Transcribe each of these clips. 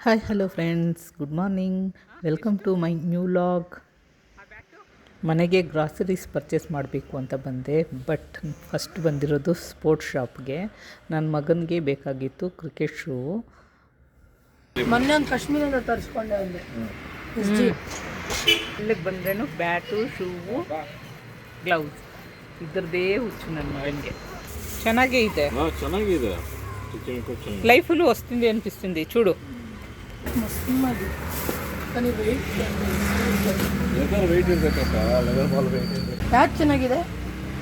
Hi hello friends, good morning. Welcome to my new log. ಮನೆಗೆ groceries purchase ಮಾಡಬೇಕು ಅಂತ ಬಂದೆ. ಬಟ್ ಫಸ್ಟ್ ಬಂದಿರೋದು ಸ್ಪೋರ್ಟ್ಸ್ ಶಾಪ್ಗೆ. ನನ್ನ ಮಗನಿಗೆ ಬೇಕಾಗಿತ್ತು ಕ್ರಿಕೆಟ್ ಶೂ. ಮೊನ್ನೆ ಒಂದು ಕಾಶ್ಮೀರದ ತರಿಸ್ಕೊಂಡೆ ಒಂದು ಇಲ್ಲಿಗೆ ಬಂದ್ರೇನು ಬ್ಯಾಟು, ಶೂವು, ಗ್ಲೌಸ್ ಇದ್ರದ್ದೇ ಹುಚ್ಚು ನನ್ನ ಮಗನಿಗೆ. ಚೆನ್ನಾಗೇ ಇದೆ, ಚೆನ್ನಾಗಿದೆ. ಲೈಫಲ್ಲೂ ವಸ್ತಿಂದೆ ಅನಿಪಿస్తుంది. చూడు ಮಸ್ತಿಮದು కానీ ವೆಯ್ಟ್ ಇರಬೇಕಪ್ಪ. ಲೆದರ್ ಬಾಲ್ ವೆಯ್ಟ್ ಇರಬೇಕು. ಯಾಕೆ ಚೆನ್ನಾಗಿದೆ?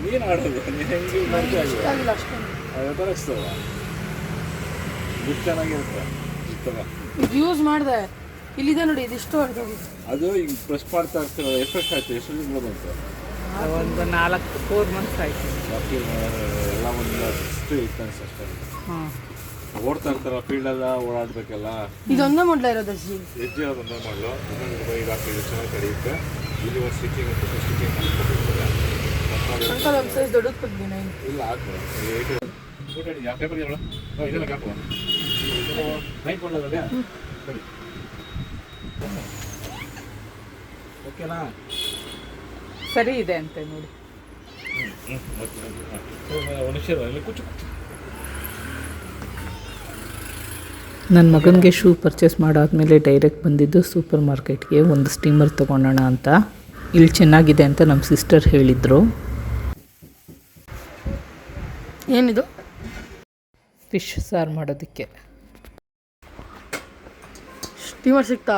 ನೀನು ಆಡೋದು ಹೆಂಗೆ ಇಷ್ಟ ಆಗಿಲ್ಲ ಅಷ್ಟೊಂದು. ತರಿಸ್ತದ ಗಿಫ್ಟ್ ಚೆನ್ನಾಗಿರುತ್ತೆ. ಇದು ಯೂಸ್ ಮಾಡಿದೆ, ಇಲ್ಲಿದೆ ನೋಡಿ, ಇದಿಷ್ಟು ಹೊರಟೋಗಿದೆ. ಅದು ಈಗ ಪ್ರೆಸ್ ಮಾಡ್ತಾ ಇರ್ತಾರೆ. ಎಫೆಕ್ಟ್ ಆಯ್ತು. ಎಷ್ಟು ದಿನ ಬಂತು? ಒಂದು 4 ಮಂತ್ಸ್ ಆಯಿತು. ಬಾಕಿ ಎಲ್ಲ ಒಂದು 6 to 8 months ಅಷ್ಟೇ. ಹಾಂ, ಓಡ್ತಾ ಇರ್ತಾರ ಫೀಲ್ಡೆಲ್ಲ ಓಡಾಡ್ಬೇಕಲ್ಲ. ಇದೊಂದೇ ಮಾಡಲ ಇರೋದು ಅಜ್ಜಿ. ಹೆಜ್ಜೆ ಅದೊಂದೇ ಮಾಡಲು ಈಗ ಹಾಕಿದ್ರೆ ಚೆನ್ನಾಗಿ ಕಡಿಯುತ್ತೆ. ಇಲ್ಲಿ ಒಂದು ಸ್ಟಿಚಿಂಗ್ ಸ್ಟಿಚಿಂಗ್ ಮಾಡ್ಕೊಟ್ಟಿರ್ತಾರೆ. ಅಂಕಲ್ ಒಂದು ಸೈಜ್ ದೊಡ್ಡದು ಕೊಡ್ತೀನಿ. ಇಲ್ಲ ಹಾಕು ಯಾವ ಪೇಪರ್ ಇದೆಯಲ್ಲ ಇದೆಲ್ಲ ಹಾಕುವ ನೈಟ್ ಕೊಳ್ಳೋದಲ್ಲ ಸರಿ. ಓಕೆನಾ? ಸರಿ ಇದೆ ಅಂತೆ ನೋಡಿ. ನನ್ನ ಮಗನಿಗೆ ಶೂ ಪರ್ಚೇಸ್ ಮಾಡಾದ್ಮೇಲೆ ಡೈರೆಕ್ಟ್ ಬಂದಿದ್ದು ಸೂಪರ್ ಮಾರ್ಕೆಟ್ಗೆ ಒಂದು ಸ್ಟೀಮರ್ ತೊಗೊಳೋಣ ಅಂತ. ಇಲ್ಲಿ ಚೆನ್ನಾಗಿದೆ ಅಂತ ನಮ್ಮ ಸಿಸ್ಟರ್ ಹೇಳಿದರು. ಏನಿದು? ಫಿಶ್ ಸಾರು ಮಾಡೋದಕ್ಕೆ ಸ್ಟೀಮರ್ ಸಿಗ್ತಾ?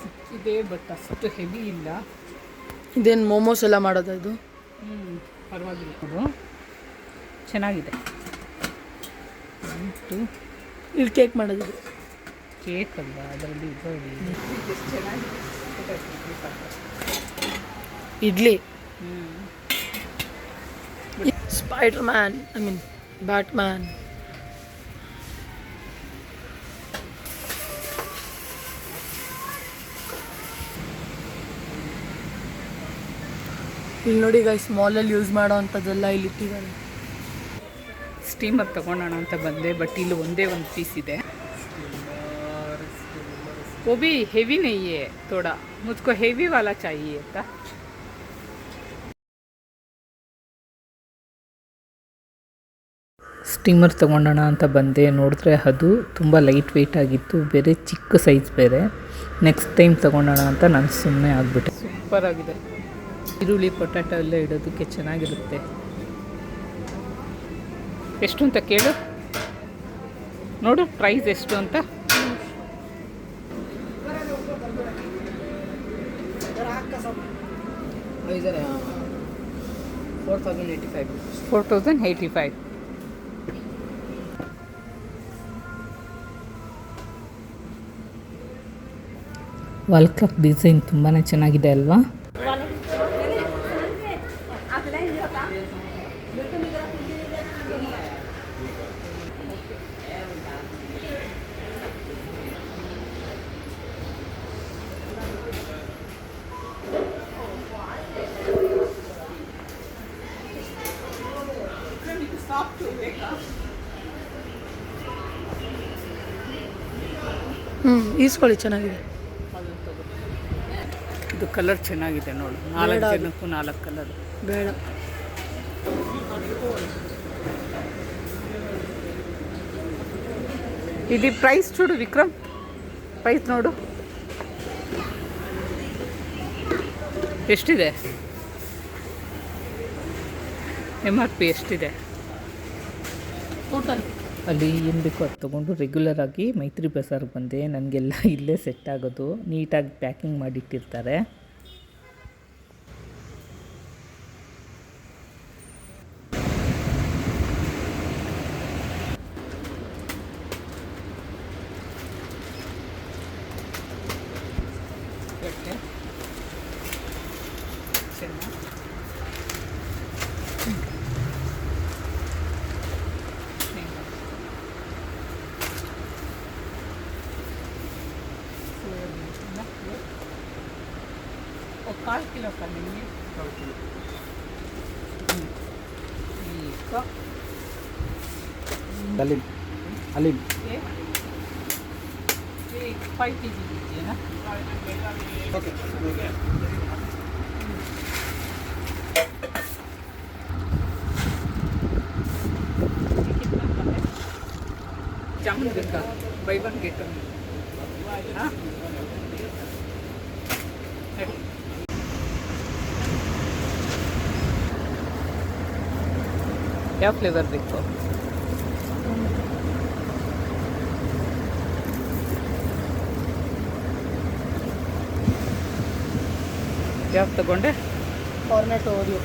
ಸಿಕ್ಕಿದೆ, ಬಟ್ ಅಷ್ಟು ಹೆವಿ ಇಲ್ಲ. ಇದೇನು ಮೋಮೋಸ್ ಎಲ್ಲ ಮಾಡೋದು ಇದು? ಪರವಾಗಿಲ್ಲ, ಅದು ಚೆನ್ನಾಗಿದೆ. ಇಲ್ಲಿ ಕೇಕ್ ಮಾಡೋದಿದೆ. ಕೇಕ್ ಅಲ್ಲ, ಅದರಲ್ಲಿ idli. Spider man, I mean bat man. ಇಲ್ಲಿ ನೋಡಿ ಗೈಸ್, ಮಾಲಲ್ಲಿ ಯೂಸ್ ಮಾಡೋ ಅಂಥದ್ದೆಲ್ಲ ಇಲ್ಲಿ ಇಟ್ಟಿದ್ದಾರೆ. ಸ್ಟೀಮರ್ ತೊಗೊಳೋಣ ಅಂತ ಬಂದೆ, ಬಟ್ ಇಲ್ಲಿ ಒಂದೇ ಒಂದು ಪೀಸ್ ಇದೆ. वो भी हेवी नहीं है, थोड़ा मुझको हेवी वाला चाहिए ಅಂತ. ಸ್ಟೀಮರ್ ತೊಗೊಳೋಣ ಅಂತ ಬಂದೆ. ನೋಡಿದ್ರೆ ಅದು ತುಂಬ ಲೈಟ್ ವೆಯ್ಟ್ ಆಗಿತ್ತು, ಬೇರೆ ಚಿಕ್ಕ ಸೈಜ್ ಬೇರೆ. ನೆಕ್ಸ್ಟ್ ಟೈಮ್ ತೊಗೊಳೋಣ ಅಂತ ನಾನು ಸುಮ್ಮನೆ ಆಗಿಬಿಟ್ಟೆ. ಸೂಪರ್ ಆಗಿದೆ. ಈರುಳ್ಳಿ, ಪೊಟ್ಯಾಟೊ ಎಲ್ಲ ಇಡೋದಕ್ಕೆ ಚೆನ್ನಾಗಿರುತ್ತೆ. ಎಷ್ಟು ಅಂತ ಕೇಳು, ನೋಡು ಪ್ರೈಸ್ ಎಷ್ಟು ಅಂತ. $4,085. ವರ್ಲ್ಡ್ ಕಪ್ ಡಿಸೈನ್ ತುಂಬಾ ಚೆನ್ನಾಗಿದೆ ಅಲ್ವಾ? ಈಸ್ಕೊಳ್ಳಿ, ಚೆನ್ನಾಗಿದೆ. ಇದು ಕಲರ್ ಚೆನ್ನಾಗಿದೆ ನೋಡು. 4 ಜನಕ್ಕೂ 4 ಕಲರ್ ಬೇಡ. ಇದು ಪ್ರೈಸ್ చూడు ವಿಕ್ರಮ್, ಪ್ರೈಸ್ ನೋಡು ಎಷ್ಟಿದೆ. MRP ಎಷ್ಟಿದೆ ಟೋಟಲ್? ಅಲ್ಲಿ ಏನು ಬೇಕೋ ಅದು ತೊಗೊಂಡು ರೆಗ್ಯುಲರ್ ಆಗಿ ಮೈತ್ರಿ ಬಜಾರ್ಗೆ ಬಂದೆ. ನನಗೆಲ್ಲ ಇಲ್ಲೇ ಸೆಟ್ ಆಗೋದು, ನೀಟಾಗಿ ಪ್ಯಾಕಿಂಗ್ ಮಾಡಿಟ್ಟಿರ್ತಾರೆ. ಕಾಲು ಕಿಲೋ ನಿಮಗೆ ಅಲ್ಲಿಮ್ 5 kg दीजिए ना। जामुन का बाय वन गेट वन। हाँ क्या फ्लेवर देखो। क्या तಗೊಂಡೆ? ಕಾರ್ನೆಟೋ ಓರಿಯೋ.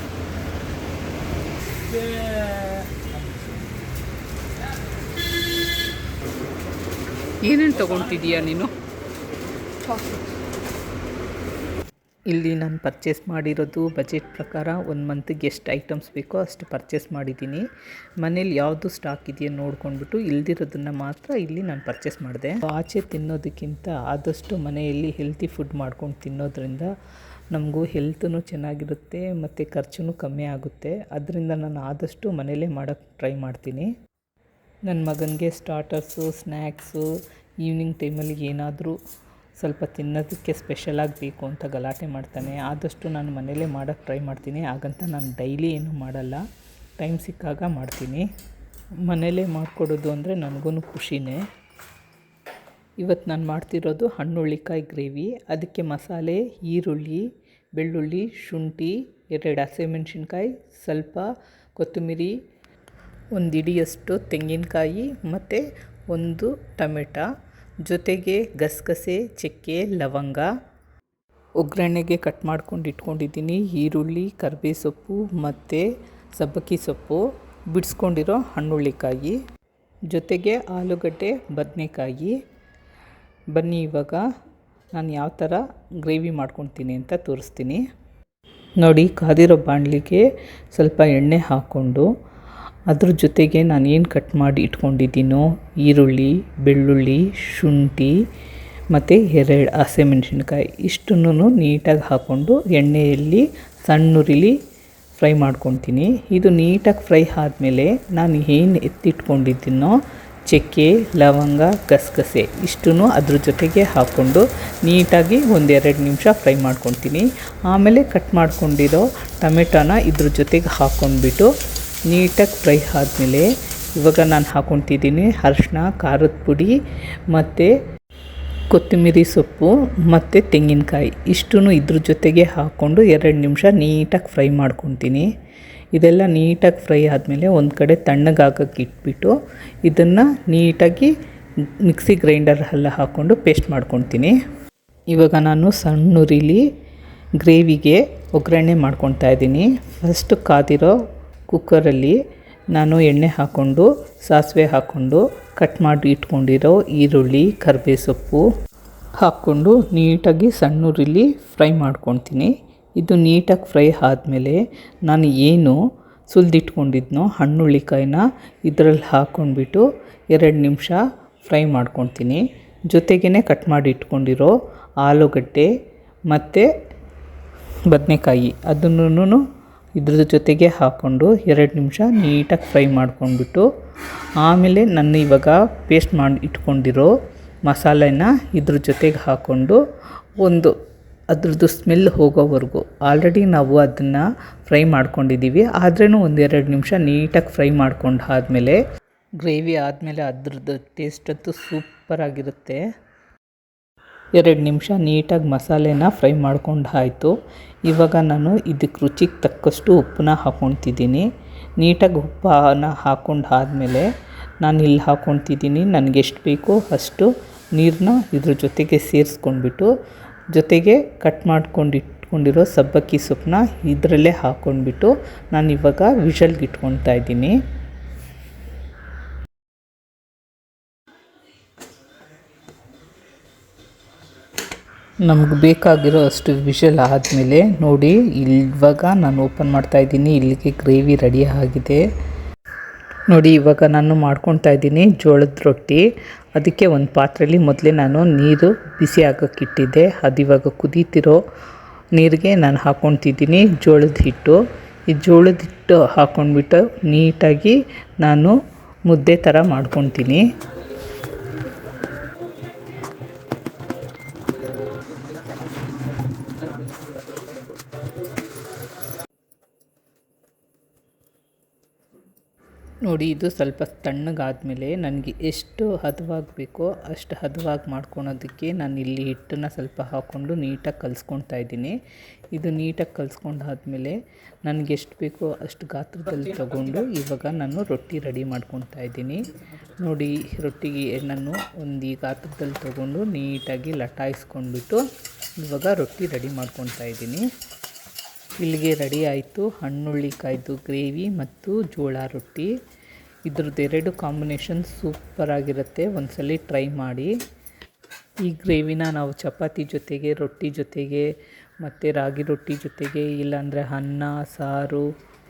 ಏನೇನು ತಗೊಳ್ತಿದ್ದೀಯಾ ನೀನು? ಚಾಕ್ಲೇಟ್. ಇಲ್ಲಿ ನಾನು ಪರ್ಚೇಸ್ ಮಾಡಿರೋದು ಬಜೆಟ್ ಪ್ರಕಾರ 1 ಮಂತಿಗೆ ಎಷ್ಟು ಐಟಮ್ಸ್ ಬೇಕೋ ಅಷ್ಟು ಪರ್ಚೇಸ್ ಮಾಡಿದ್ದೀನಿ. ಮನೇಲಿ ಯಾವುದು ಸ್ಟಾಕ್ ಇದೆಯೋ ನೋಡ್ಕೊಂಡ್ಬಿಟ್ಟು ಇಲ್ದಿರೋದನ್ನು ಮಾತ್ರ ಇಲ್ಲಿ ನಾನು ಪರ್ಚೇಸ್ ಮಾಡಿದೆ. ಆಚೆ ತಿನ್ನೋದಕ್ಕಿಂತ ಆದಷ್ಟು ಮನೆಯಲ್ಲಿ ಹೆಲ್ತಿ ಫುಡ್ ಮಾಡ್ಕೊಂಡು ತಿನ್ನೋದ್ರಿಂದ ನಮಗೂ ಹೆಲ್ತೂ ಚೆನ್ನಾಗಿರುತ್ತೆ ಮತ್ತು ಖರ್ಚು ಕಮ್ಮಿ ಆಗುತ್ತೆ. ಅದರಿಂದ ನಾನು ಆದಷ್ಟು ಮನೇಲೇ ಮಾಡೋಕ್ಕೆ ಟ್ರೈ ಮಾಡ್ತೀನಿ. ನನ್ನ ಮಗನಿಗೆ ಸ್ಟಾರ್ಟರ್ಸು, ಸ್ನ್ಯಾಕ್ಸು, ಈವ್ನಿಂಗ್ ಟೈಮಲ್ಲಿ ಏನಾದರೂ ಸ್ವಲ್ಪ ತಿನ್ನೋದಕ್ಕೆ ಸ್ಪೆಷಲಾಗಿ ಬೇಕು ಅಂತ ಗಲಾಟೆ ಮಾಡ್ತಾನೆ. ಆದಷ್ಟು ನಾನು ಮನೇಲೇ ಮಾಡೋಕ್ಕೆ ಟ್ರೈ ಮಾಡ್ತೀನಿ. ಹಾಗಂತ ನಾನು ಡೈಲಿ ಏನೂ ಮಾಡಲ್ಲ, ಟೈಮ್ ಸಿಕ್ಕಾಗ ಮಾಡ್ತೀನಿ. ಮನೇಲೇ ಮಾಡಿಕೊಡೋದು ಅಂದರೆ ನನಗೂ ಖುಷಿನೇ. ಇವತ್ತು ನಾನು ಮಾಡ್ತಿರೋದು ಹಣ್ಣುಳ್ಳಿಕಾಯಿ ಗ್ರೇವಿ. ಅದಕ್ಕೆ ಮಸಾಲೆ ಈರುಳ್ಳಿ, ಬೆಳ್ಳುಳ್ಳಿ, ಶುಂಠಿ, 2 ಹಸಿಮೆಣಸಿನ್ಕಾಯಿ, ಸ್ವಲ್ಪ ಕೊತ್ತಂಬರಿ, 1 ಹಿಡಿಯಷ್ಟು ತೆಂಗಿನಕಾಯಿ ಮತ್ತು 1 ಟೊಮೆಟೊ, ಜೊತೆಗೆ ಗಸಗಸೆ, ಚಕ್ಕೆ, ಲವಂಗ. ಒಗ್ಗರಣೆಗೆ ಕಟ್ ಮಾಡ್ಕೊಂಡು ಇಟ್ಕೊಂಡಿದ್ದೀನಿ ಈರುಳ್ಳಿ, ಕರಿಬೇವು ಸೊಪ್ಪು ಮತ್ತು ಸಬ್ಬಕ್ಕಿ ಸೊಪ್ಪು, ಬಿಡಿಸ್ಕೊಂಡಿರೋ ಹಣ್ಣುಳ್ಳಿಕಾಯಿ, ಜೊತೆಗೆ ಆಲೂಗಡ್ಡೆ, ಬದನೆಕಾಯಿ. ಬನ್ನಿ ಇವಾಗ ನಾನು ಯಾವ ಥರ ಗ್ರೇವಿ ಮಾಡ್ಕೊತೀನಿ ಅಂತ ತೋರಿಸ್ತೀನಿ. ನೋಡಿ, ಕಾದಿರೋ ಬಾಣಲಿಗೆ ಸ್ವಲ್ಪ ಎಣ್ಣೆ ಹಾಕ್ಕೊಂಡು ಅದ್ರ ಜೊತೆಗೆ ನಾನು ಏನು ಕಟ್ ಮಾಡಿ ಇಟ್ಕೊಂಡಿದ್ದೀನೋ ಈರುಳ್ಳಿ, ಬೆಳ್ಳುಳ್ಳಿ, ಶುಂಠಿ ಮತ್ತು 2 ಹಸಿಮೆಣಸಿನ್ಕಾಯಿ ಇಷ್ಟನ್ನು ನೀಟಾಗಿ ಹಾಕ್ಕೊಂಡು ಎಣ್ಣೆಯಲ್ಲಿ ಸಣ್ಣುರಿಲಿ ಫ್ರೈ ಮಾಡ್ಕೊತೀನಿ. ಇದು ನೀಟಾಗಿ ಫ್ರೈ ಆದಮೇಲೆ ನಾನು ಏನು ಎತ್ತಿಟ್ಕೊಂಡಿದ್ದೀನೋ ಚಕ್ಕೆ, ಲವಂಗ, ಗಸಗಸೆ ಇಷ್ಟನ್ನು ಅದ್ರ ಜೊತೆಗೆ ಹಾಕ್ಕೊಂಡು ನೀಟಾಗಿ 1-2 ನಿಮಿಷ ಫ್ರೈ ಮಾಡ್ಕೊತೀನಿ. ಆಮೇಲೆ ಕಟ್ ಮಾಡ್ಕೊಂಡಿರೋ ಟೊಮೆಟೊನ ಇದ್ರ ಜೊತೆಗೆ ಹಾಕ್ಕೊಂಡ್ಬಿಟ್ಟು ನೀಟಾಗಿ ಫ್ರೈ ಆದಮೇಲೆ ಇವಾಗ ನಾನು ಹಾಕ್ಕೊತಿದ್ದೀನಿ ಅರಿಶಿನ, ಖಾರದ ಪುಡಿ ಮತ್ತು ಕೊತ್ತಂಬರಿ ಸೊಪ್ಪು ಮತ್ತು ತೆಂಗಿನಕಾಯಿ ಇಷ್ಟನ್ನು ಇದ್ರ ಜೊತೆಗೆ ಹಾಕ್ಕೊಂಡು 2 ನಿಮಿಷ ನೀಟಾಗಿ ಫ್ರೈ ಮಾಡ್ಕೊತೀನಿ. ಇದೆಲ್ಲ ನೀಟಾಗಿ ಫ್ರೈ ಆದಮೇಲೆ ಒಂದು ಕಡೆ ತಣ್ಣಗಾಗಕ್ಕೆ ಇಟ್ಬಿಟ್ಟು ಇದನ್ನು ನೀಟಾಗಿ ಮಿಕ್ಸಿ ಗ್ರೈಂಡರಲ್ಲಿ ಹಾಕ್ಕೊಂಡು ಪೇಸ್ಟ್ ಮಾಡ್ಕೊತೀನಿ. ಇವಾಗ ನಾನು ಸಣ್ಣುರಿಲಿ ಗ್ರೇವಿಗೆ ಒಗ್ಗರಣೆ ಮಾಡ್ಕೊತಾ ಇದ್ದೀನಿ. ಫಸ್ಟ್ ಕಾದಿರೋ ಕುಕ್ಕರಲ್ಲಿ ನಾನು ಎಣ್ಣೆ ಹಾಕ್ಕೊಂಡು ಸಾಸಿವೆ ಹಾಕ್ಕೊಂಡು ಕಟ್ ಮಾಡಿ ಇಟ್ಕೊಂಡಿರೋ ಈರುಳ್ಳಿ, ಕರಿಬೇವು ಸೊಪ್ಪು ಹಾಕ್ಕೊಂಡು ನೀಟಾಗಿ ಸಣ್ಣುರಿಲಿ ಫ್ರೈ ಮಾಡ್ಕೊತೀನಿ. ಇದು ನೀಟಾಗಿ ಫ್ರೈ ಆದಮೇಲೆ ನಾನು ಏನು ಸುಲಿದಿಟ್ಕೊಂಡಿದ್ನೋ ಹಣ್ಣುಳ್ಳಿಕಾಯಿನ ಇದರಲ್ಲಿ ಹಾಕ್ಕೊಂಡ್ಬಿಟ್ಟು 2 ನಿಮಿಷ ಫ್ರೈ ಮಾಡ್ಕೊತೀನಿ. ಜೊತೆಗೇ ಕಟ್ ಮಾಡಿ ಇಟ್ಕೊಂಡಿರೋ ಆಲೂಗಡ್ಡೆ ಮತ್ತು ಬದನೆಕಾಯಿ ಅದನ್ನು ಇದ್ರ ಜೊತೆಗೆ ಹಾಕ್ಕೊಂಡು 2 ನಿಮಿಷ ನೀಟಾಗಿ ಫ್ರೈ ಮಾಡ್ಕೊಂಡ್ಬಿಟ್ಟು ಆಮೇಲೆ ನಾನು ಇವಾಗ ಪೇಸ್ಟ್ ಮಾಡಿ ಇಟ್ಕೊಂಡಿರೋ ಮಸಾಲೆನ ಇದ್ರ ಜೊತೆಗೆ ಹಾಕ್ಕೊಂಡು ಅದ್ರದ್ದು ಸ್ಮೆಲ್ ಹೋಗೋವರೆಗೂ ಆಲ್ರೆಡಿ ನಾವು ಅದನ್ನು ಫ್ರೈ ಮಾಡ್ಕೊಂಡಿದ್ದೀವಿ. ಆದ್ರೂ 1-2 ನಿಮಿಷ ನೀಟಾಗಿ ಫ್ರೈ ಮಾಡ್ಕೊಂಡು ಆದಮೇಲೆ ಗ್ರೇವಿ ಆದಮೇಲೆ ಅದ್ರದ್ದು ಟೇಸ್ಟ್ ಅಂತೂ ಸೂಪರಾಗಿರುತ್ತೆ. 2 ನಿಮಿಷ ನೀಟಾಗಿ ಮಸಾಲೆನ ಫ್ರೈ ಮಾಡ್ಕೊಂಡು ಆಯಿತು. ಇವಾಗ ನಾನು ಇದಕ್ಕೆ ರುಚಿಗೆ ತಕ್ಕಷ್ಟು ಉಪ್ಪನ್ನ ಹಾಕ್ಕೊತಿದ್ದೀನಿ. ನೀಟಾಗಿ ಉಪ್ಪನ್ನ ಹಾಕ್ಕೊಂಡು ಆದಮೇಲೆ ನಾನು ಇಲ್ಲಿ ಹಾಕ್ಕೊತಿದ್ದೀನಿ ನನಗೆ ಎಷ್ಟು ಬೇಕೋ ಅಷ್ಟು ನೀರನ್ನ ಇದ್ರ ಜೊತೆಗೆ ಸೇರಿಸ್ಕೊಂಡ್ಬಿಟ್ಟು ಜೊತೆಗೆ ಕಟ್ ಮಾಡ್ಕೊಂಡು ಇಟ್ಕೊಂಡಿರೋ ಸಬ್ಬಕ್ಕಿ ಸೊಪ್ಪನ್ನ ಇದರಲ್ಲೇ ಹಾಕ್ಕೊಂಡ್ಬಿಟ್ಟು ನಾನು ಇವಾಗ ವಿಷಲ್ಗೆ ಇಟ್ಕೊತಾ ಇದ್ದೀನಿ. ನಮಗೆ ಬೇಕಾಗಿರೋ ಅಷ್ಟು ವಿಷಲ್ ಆದಮೇಲೆ ನೋಡಿ ಇವಾಗ ನಾನು ಓಪನ್ ಮಾಡ್ತಾಯಿದ್ದೀನಿ. ಇಲ್ಲಿಗೆ ಗ್ರೇವಿ ರೆಡಿ ಆಗಿದೆ. ನೋಡಿ ಇವಾಗ ನಾನು ಮಾಡ್ಕೊತಾ ಇದ್ದೀನಿ ಜೋಳದ ರೊಟ್ಟಿ. ಅದಕ್ಕೆ ಒಂದು ಪಾತ್ರೆಯಲ್ಲಿ ಮೊದಲೇ ನಾನು ನೀರು ಬಿಸಿ ಆಗೋಕ್ಕಿಟ್ಟಿದ್ದೆ. ಅದು ಇವಾಗ ಕುದೀತಿರೋ ನೀರಿಗೆ ನಾನು ಹಾಕ್ಕೊತಿದ್ದೀನಿ ಜೋಳದ ಹಿಟ್ಟು. ಈ ಜೋಳದ ಹಿಟ್ಟು ಹಾಕ್ಕೊಂಡ್ಬಿಟ್ಟು ನೀಟಾಗಿ ನಾನು ಮುದ್ದೆ ಥರ ಮಾಡ್ಕೊತೀನಿ. ನೋಡಿ ಇದು ಸ್ವಲ್ಪ ತಣ್ಣಗಾದಮೇಲೆ ನನಗೆ ಎಷ್ಟು ಹದವಾಗಿ ಬೇಕೋ ಅಷ್ಟು ಹದವಾಗಿ ಮಾಡ್ಕೊಳೋದಕ್ಕೆ ನಾನು ಇಲ್ಲಿ ಹಿಟ್ಟನ್ನು ಸ್ವಲ್ಪ ಹಾಕ್ಕೊಂಡು ನೀಟಾಗಿ ಕಲಿಸ್ಕೊಳ್ತಾ ಇದ್ದೀನಿ. ಇದು ನೀಟಾಗಿ ಕಲಿಸ್ಕೊಂಡಾದ್ಮೇಲೆ ನನಗೆ ಎಷ್ಟು ಬೇಕೋ ಅಷ್ಟು ಗಾತ್ರದಲ್ಲಿ ತಗೊಂಡು ಇವಾಗ ನಾನು ರೊಟ್ಟಿ ರೆಡಿ ಮಾಡ್ಕೊಳ್ತಾ ಇದ್ದೀನಿ. ನೋಡಿ ರೊಟ್ಟಿಗೆ ನಾನು ಒಂದು ಈ ಗಾತ್ರದಲ್ಲಿ ತಗೊಂಡು ನೀಟಾಗಿ ಲಟಾಯಿಸ್ಕೊಂಡ್ಬಿಟ್ಟು ಇವಾಗ ರೊಟ್ಟಿ ರೆಡಿ ಮಾಡ್ಕೊಳ್ತಾ ಇದ್ದೀನಿ. ಇಲ್ಲಿಗೆ ರೆಡಿ ಆಯಿತು ಹಣ್ಣುಳ್ಳಿಕಾಯ್ದು ಗ್ರೇವಿ ಮತ್ತು ಜೋಳ ರೊಟ್ಟಿ. ಇದ್ರದ್ದು ಎರಡು ಕಾಂಬಿನೇಷನ್ ಸೂಪರಾಗಿರುತ್ತೆ, ಒಂದ್ಸಲ ಟ್ರೈ ಮಾಡಿ. ಈ ಗ್ರೇವಿನ ನಾವು ಚಪಾತಿ ಜೊತೆಗೆ, ರೊಟ್ಟಿ ಜೊತೆಗೆ ಮತ್ತು ರಾಗಿ ರೊಟ್ಟಿ ಜೊತೆಗೆ, ಇಲ್ಲಾಂದರೆ ಅನ್ನ ಸಾರು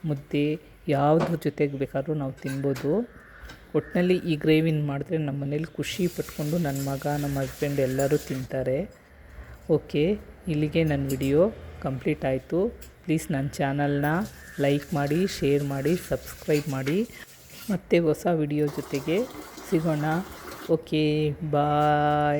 ಮುದ್ದೆ ಯಾವುದ್ರ ಜೊತೆಗೆ ಬೇಕಾದ್ರೂ ನಾವು ತಿನ್ಬೋದು. ಒಟ್ಟಿನಲ್ಲಿ ಈ ಗ್ರೇವಿನ ಮಾಡಿದ್ರೆ ನಮ್ಮ ಮನೇಲಿ ಖುಷಿ ಪಟ್ಕೊಂಡು ನನ್ನ ಮಗ ನಮ್ಮ ಹಸ್ಬೆಂಡ್ ಎಲ್ಲರೂ ತಿಂತಾರೆ. ಓಕೆ, ಇಲ್ಲಿಗೆ ನನ್ನ ವಿಡಿಯೋ ಕಂಪ್ಲೀಟ್ ಆಯಿತು. ಪ್ಲೀಸ್ ನನ್ನ ಚಾನಲ್ನ ಲೈಕ್ ಮಾಡಿ, ಶೇರ್ ಮಾಡಿ, ಸಬ್ಸ್ಕ್ರೈಬ್ ಮಾಡಿ. ಮತ್ತೆ ಹೊಸ ವಿಡಿಯೋ ಜೊತೆಗೆ ಸಿಗೋಣ. ಓಕೆ, ಬಾಯ್.